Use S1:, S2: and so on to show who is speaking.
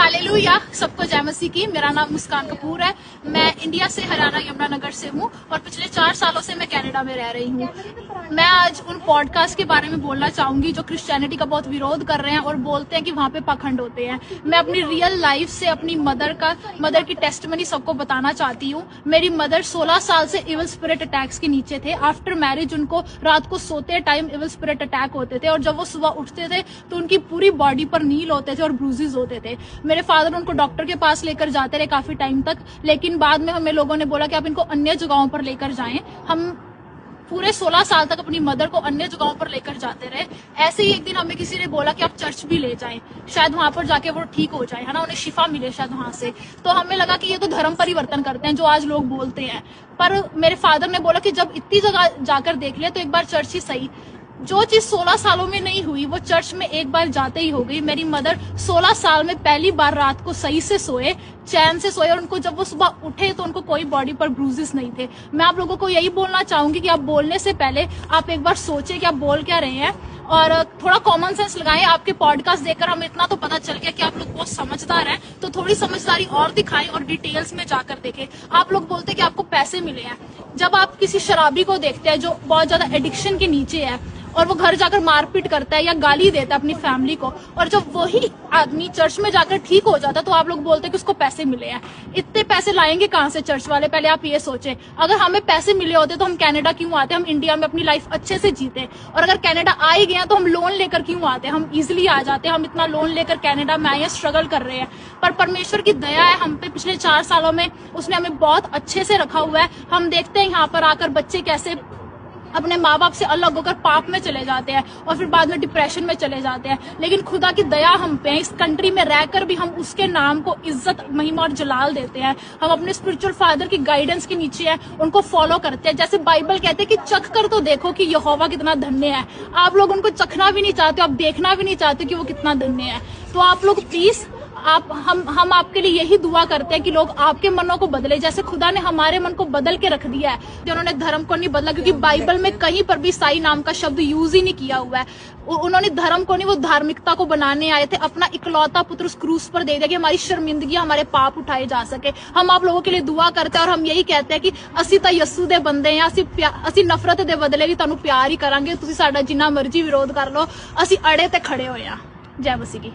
S1: Hallelujah, सबको जय मसीह की। मेरा नाम मुस्कान कपूर है। मैं इंडिया से हरियाणा यमुनानगर से हूँ और पिछले 4 सालों से मैं कनाडा में रह रही हूँ। मैं आज उन पॉडकास्ट के बारे में बोलना चाहूंगी जो क्रिश्चियनिटी का बहुत विरोध कर रहे हैं और बोलते हैं कि वहाँ पे पाखंड होते हैं। मैं अपनी रियल लाइफ से अपनी मदर की टेस्टिमनी सबको बताना चाहती हूँ। मेरी मदर 16 साल से इविल स्पिरिट अटैक्स के नीचे थे। आफ्टर मैरिज उनको रात को सोते टाइम इविल स्पिरिट अटैक होते थे और जब वो सुबह उठते थे तो उनकी पूरी बॉडी पर नील होते थे और ब्रूजेस होते थे। मेरे फादर उनको डॉक्टर के पास लेकर जाते रहे काफी टाइम तक, लेकिन बाद में हमें लोगों ने बोला कि आप इनको अन्य जगहों पर लेकर जाएं। हम पूरे 16 साल तक अपनी मदर को अन्य जगहों पर लेकर जाते रहे। ऐसे ही एक दिन हमें किसी ने बोला कि आप चर्च भी ले जाएं, शायद वहां पर जाके वो ठीक हो जाए, है ना, उन्हें शिफा मिले शायद वहां से। तो हमें लगा कि ये तो धर्म परिवर्तन करते हैं जो आज लोग बोलते हैं। पर मेरे फादर ने बोला कि जब इतनी जगह जाकर देख ले तो एक बार चर्च ही सही। जो चीज 16 सालों में नहीं हुई वो चर्च में एक बार जाते ही हो गई। मेरी मदर 16 साल में पहली बार रात को सही से सोए, चैन से सोए और उनको जब वो सुबह उठे तो उनको कोई बॉडी पर ब्रूजेस नहीं थे। मैं आप लोगों को यही बोलना चाहूंगी कि आप बोलने से पहले आप एक बार सोचें कि आप बोल क्या रहे हैं और थोड़ा कॉमन सेंस लगाएं। आपके पॉडकास्ट देखकर हमें इतना तो पता चल गया कि आप लोग बहुत समझदार हैं, तो थोड़ी समझदारी और दिखाएं और डिटेल्स में जाकर देखें। आप लोग बोलते हैं कि आपको पैसे मिले हैं। जब आप किसी शराबी को देखते हैं जो बहुत ज्यादा एडिक्शन के नीचे है और वो घर जाकर मारपीट करता है या गाली देता है अपनी फैमिली को, और जब वही आदमी चर्च में जाकर ठीक हो जाता है तो आप लोग बोलते हैं कि उसको पैसे मिले हैं। इतने पैसे लाएंगे कहां से चर्च वाले? पहले आप ये सोचें। अगर हमें पैसे मिले होते तो हम कनाडा क्यों आते? हम इंडिया में अपनी लाइफ अच्छे से जीते। और अगर कनाडा आ ही गया तो हम लोन लेकर क्यों आते? हम इजिली आ जाते। हम इतना लोन लेकर कनाडा में आए, स्ट्रगल कर रहे हैं। पर परमेश्वर की दया है हम पे, पिछले 4 सालों में उसने हमें बहुत अच्छे से रखा हुआ है। हम देखते हैं यहाँ पर आकर बच्चे कैसे अपने माँ बाप से अलग होकर पाप में चले जाते हैं और फिर बाद में डिप्रेशन में चले जाते हैं। लेकिन खुदा की दया हम पे, इस कंट्री में रहकर भी हम उसके नाम को इज्जत, महिमा और जलाल देते हैं। हम अपने स्पिरिचुअल फादर की गाइडेंस के नीचे हैं, उनको फॉलो करते हैं। जैसे बाइबल कहते हैं कि चख कर तो देखो कि यहोवा कितना धन्य है। आप लोग उनको चखना भी नहीं चाहते, आप देखना भी नहीं चाहते कि वो कितना धन्य है। तो आप लोग प्लीज हम आपके लिए यही दुआ करते हैं कि लोग आपके मनों को बदले, जैसे खुदा ने हमारे मन को बदल के रख दिया है। कि उन्होंने धर्म को नहीं बदला, क्योंकि बाइबल में कहीं पर भी ईसाई नाम का शब्द यूज ही नहीं किया हुआ है। उन्होंने धर्म को नहीं, वो धार्मिकता को बनाने आए थे। अपना इकलौता पुत्र उस क्रूस पर दे दिया कि हमारी शर्मिंदगी, हमारे पाप उठाए जा सके। हम आप लोगों के लिए दुआ करते हैं और हम यही कहते हैं कि असी तो यस्सू दे बंदे हैं, असी नफरत दे बदले भी तुहानू प्यार ही करांगे। तुसीं साडा जिन्ना मर्जी विरोध कर लो, असी अड़े ते खड़े होए हां। जय मसीह की।